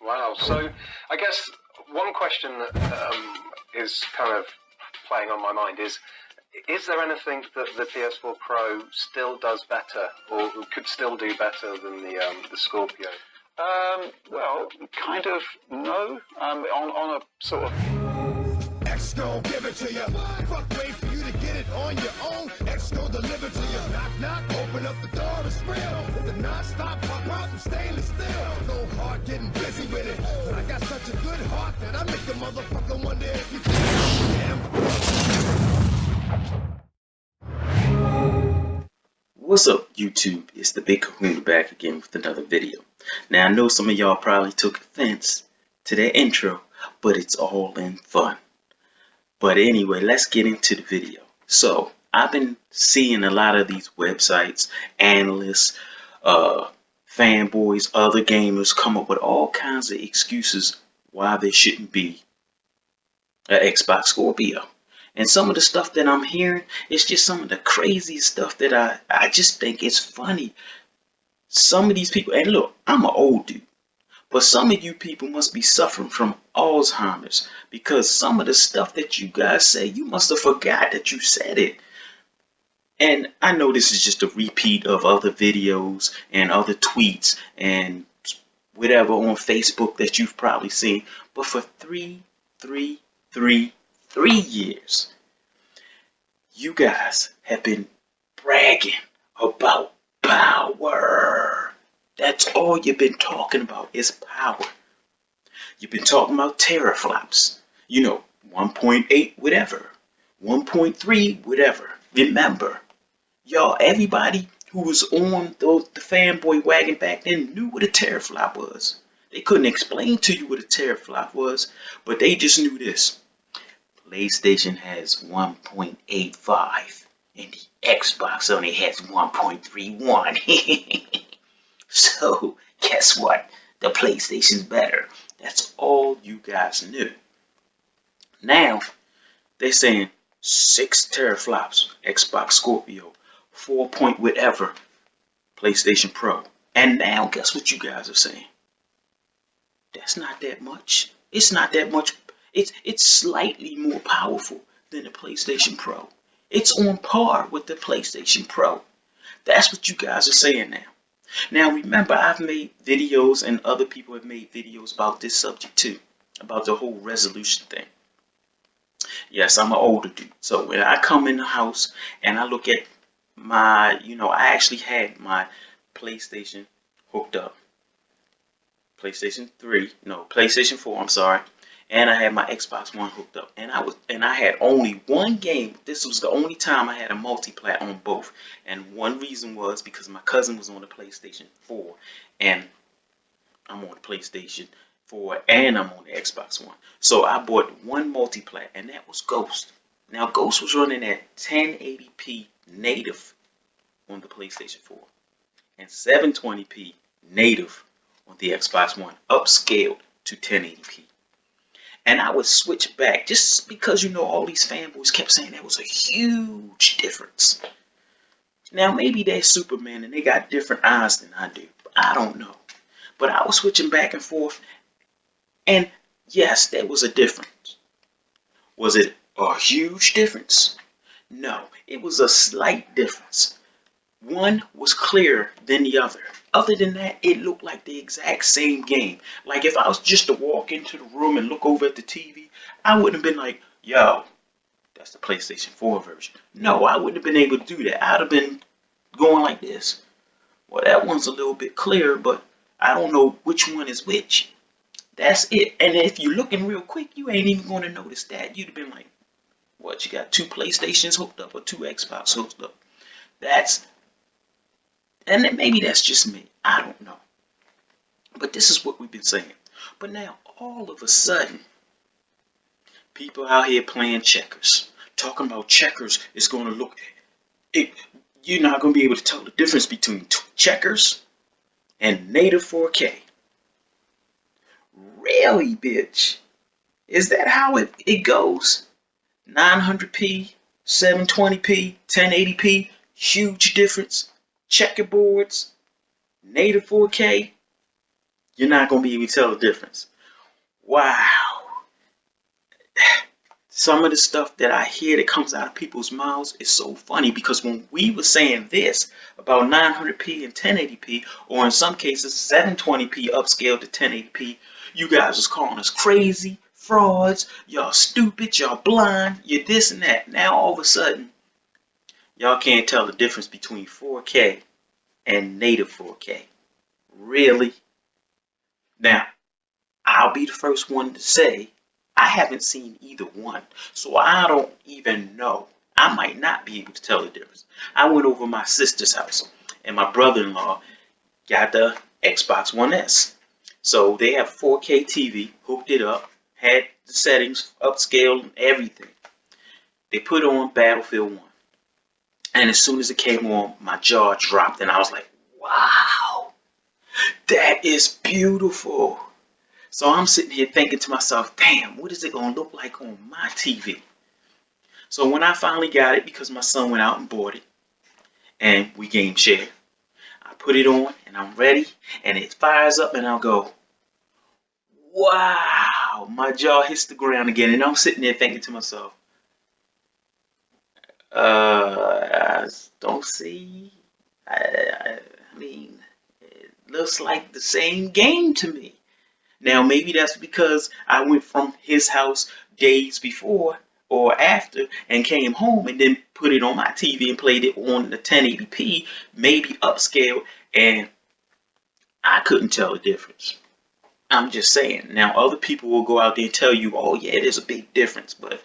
Wow. So I guess one question that is kind of playing on my mind is there anything that the PS4 Pro still does better, or could still do better than the Scorpio? Well, kind of no. On a sort of. X gon' give it to you. Fuck, wait for you to get it on your own. X gon' deliver to you. Knock, knock, open up the door, it's real. With the non-stop pop out from stainless steel. No heart getting busy with it. But I got such a good heart that I make the motherfucker wonder if you damn. What's up, YouTube? It's the Big Kahuna back again with another video. Now, I know some of y'all probably took offense to that intro, but it's all in fun. But anyway, let's get into the video. So, I've been seeing a lot of these websites, analysts, fanboys, other gamers come up with all kinds of excuses why there shouldn't be an Xbox Scorpio. And some of the stuff that I'm hearing is just some of the crazy stuff that I just think is funny. Some of these people, and look, I'm an old dude, but some of you people must be suffering from Alzheimer's, because some of the stuff that you guys say, you must have forgot that you said it. And I know this is just a repeat of other videos and other tweets and whatever on Facebook that you've probably seen, but for three years, you guys have been bragging about power. That's all you've been talking about is power. You've been talking about teraflops. 1.8 whatever, 1.3 whatever. Remember, y'all, everybody who was on the fanboy wagon back then knew what a teraflop was. They couldn't explain to you what a teraflop was, but they just knew this. PlayStation has 1.85 and the Xbox only has 1.31. So guess what? The PlayStation's better. That's all you guys knew. Now they're saying 6 teraflops Xbox Scorpio, 4 point whatever PlayStation Pro. And now guess what you guys are saying? That's not that much. It's not that much. It's slightly more powerful than the PlayStation Pro. It's on par with the PlayStation Pro. That's what you guys are saying now. Now remember, I've made videos and other people have made videos about this subject too, about the whole resolution thing. Yes, I'm an older dude. So when I come in the house and I look at my, I actually had my PlayStation hooked up. PlayStation 4, I'm sorry. And I had my Xbox One hooked up, and I had only one game. This was the only time I had a multiplat on both. And one reason was because my cousin was on the PlayStation 4, and I'm on the PlayStation 4, and I'm on the Xbox One. So I bought one multiplat, and that was Ghost. Now Ghost was running at 1080p native on the PlayStation 4, and 720p native on the Xbox One, upscaled to 1080p. And I would switch back just because, all these fanboys kept saying there was a huge difference. Now, maybe they're Superman and they got different eyes than I do. I don't know. But I was switching back and forth. And yes, there was a difference. Was it a huge difference? No, it was a slight difference. One was clearer than the other. Other than that, it looked like the exact same game. Like if I was just to walk into the room and look over at the TV, I wouldn't have been like, yo, that's the PlayStation 4 version. No, I wouldn't have been able to do that. I'd have been going like this. Well, that one's a little bit clearer, but I don't know which one is which. That's it. And if you're looking real quick, you ain't even going to notice that. You'd have been like, what, you got 2 PlayStations hooked up or 2 Xbox hooked up? And then maybe that's just me. I don't know. But this is what we've been saying. But now, all of a sudden, people out here playing checkers. Talking about checkers is going to look... You're not going to be able to tell the difference between checkers and native 4K. Really, bitch? Is that how it goes? 900p, 720p, 1080p, huge difference. Checkerboards, native 4K. you're not going to be able to tell the difference. Wow. Some of the stuff that I hear that comes out of people's mouths is so funny, because when we were saying this about 900p and 1080p, or in some cases 720p upscaled to 1080p, you guys was calling us crazy, frauds, y'all stupid, y'all blind, you're this and that. Now all of a sudden, y'all can't tell the difference between 4K and native 4K. Really? Now, I'll be the first one to say I haven't seen either one, so I don't even know. I might not be able to tell the difference. I went over my sister's house, and my brother-in-law got the Xbox One S. So they have 4K TV, hooked it up, had the settings upscaled and everything. They put on Battlefield 1. And as soon as it came on, my jaw dropped, and I was like, wow, that is beautiful. So I'm sitting here thinking to myself, damn, what is it going to look like on my TV? So when I finally got it, because my son went out and bought it, and we game share, I put it on, and I'm ready, and it fires up, and I'll go, wow, my jaw hits the ground again, and I'm sitting there thinking to myself, I don't see, I mean, it looks like the same game to me. Now, maybe that's because I went from his house days before or after and came home and then put it on my TV and played it on the 1080p, maybe upscale, and I couldn't tell the difference. I'm just saying. Now, other people will go out there and tell you, oh, yeah, there's a big difference, but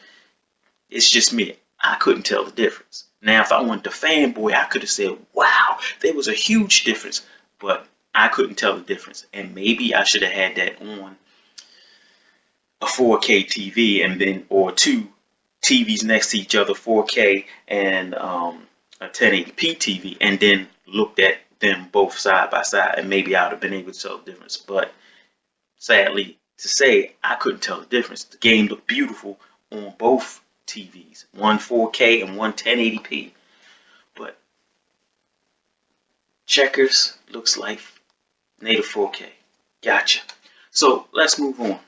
it's just me. I couldn't tell the difference. Now, if I wanted to fanboy, I could have said, wow, there was a huge difference, but I couldn't tell the difference, and maybe I should have had that on a 4K TV, and then, or two TVs next to each other, 4K and a 1080p TV, and then looked at them both side by side, and maybe I would have been able to tell the difference. But sadly to say, I couldn't tell the difference. The game looked beautiful on both TVs, one 4K and one 1080p, but Checkers looks like native 4K. Gotcha. So let's move on.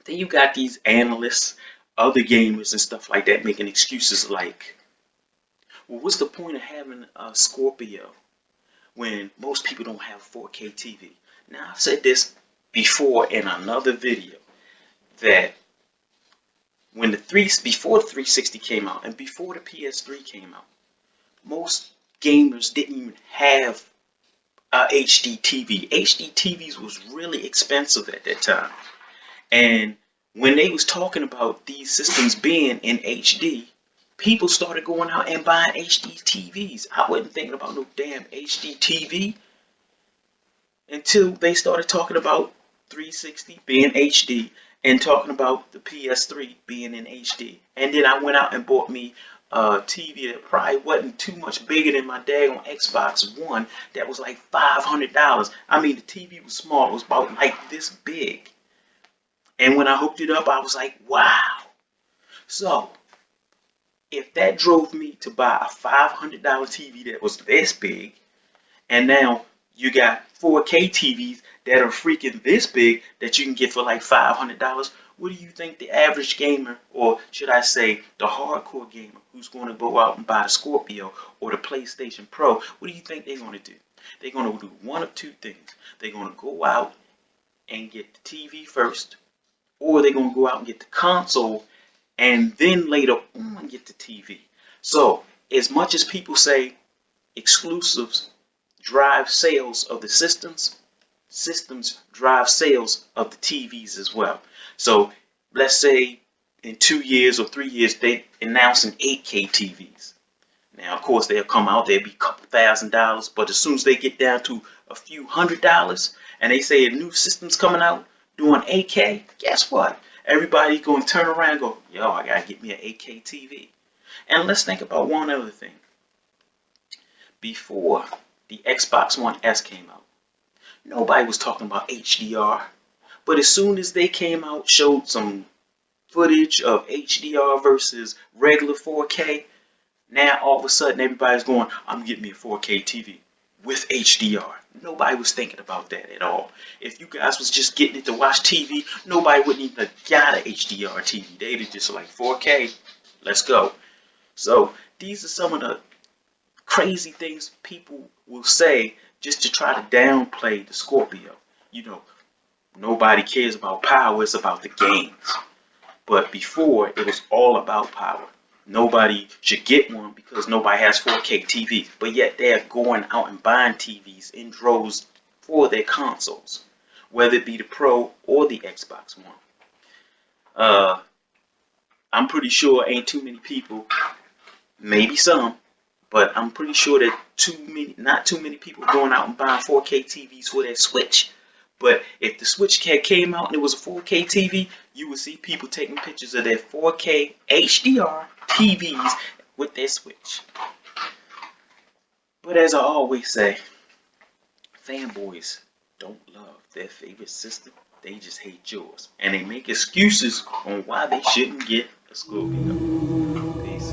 Then you got these analysts, other gamers and stuff like that making excuses like, well, what's the point of having a Scorpio when most people don't have 4K TV? Now, I've said this before in another video, that when before the 360 came out and before the PS3 came out, most gamers didn't even have HD TV. HD TVs was really expensive at that time. And when they was talking about these systems being in HD, people started going out and buying HD TVs. I wasn't thinking about no damn HD TV until they started talking about 360 being HD and talking about the PS3 being in HD. And then I went out and bought me a TV that probably wasn't too much bigger than my daggone Xbox One. That was like $500. I mean, the TV was small. It was about like this big. And when I hooked it up, I was like, wow. So, if that drove me to buy a $500 TV that was this big, and now you got 4K TVs that are freaking this big that you can get for like $500, what do you think the average gamer, or should I say the hardcore gamer, who's going to go out and buy the Scorpio or the PlayStation Pro, what do you think they're going to do? They're going to do one of two things. They're going to go out and get the TV first, or they're going to go out and get the console and then later on get the TV. So, as much as people say exclusives drive sales of the systems, systems drive sales of the TVs as well. So, let's say in 2 years or 3 years, they announcing 8K TVs. Now, of course, they'll come out, they'll be a couple $1,000s, but as soon as they get down to a few $100s, and they say a new system's coming out doing 8K, guess what? Everybody's going to turn around and go, yo, I got to get me an 8K TV. And let's think about one other thing. Before the Xbox One S came out, nobody was talking about HDR. But as soon as they came out, showed some footage of HDR versus regular 4K, now all of a sudden everybody's going, I'm getting me a 4K TV with HDR. Nobody was thinking about that at all. If you guys was just getting it to watch TV, nobody wouldn't even have got an HDR TV. They'd have just like 4K, let's go. So these are some of the crazy things people will say just to try to downplay the Scorpio. You know, nobody cares about power, it's about the games. But before, it was all about power. Nobody should get one because nobody has 4K TVs. But yet they're going out and buying TVs in droves for their consoles, whether it be the Pro or the Xbox One. I'm pretty sure ain't too many people, maybe some, but I'm pretty sure that not too many people going out and buying 4K TVs for their Switch. But if the Switch came out and it was a 4K TV, you would see people taking pictures of their 4K HDR TVs with their Switch. But as I always say, fanboys don't love their favorite system. They just hate yours. And they make excuses on why they shouldn't get a Scorpio. Peace.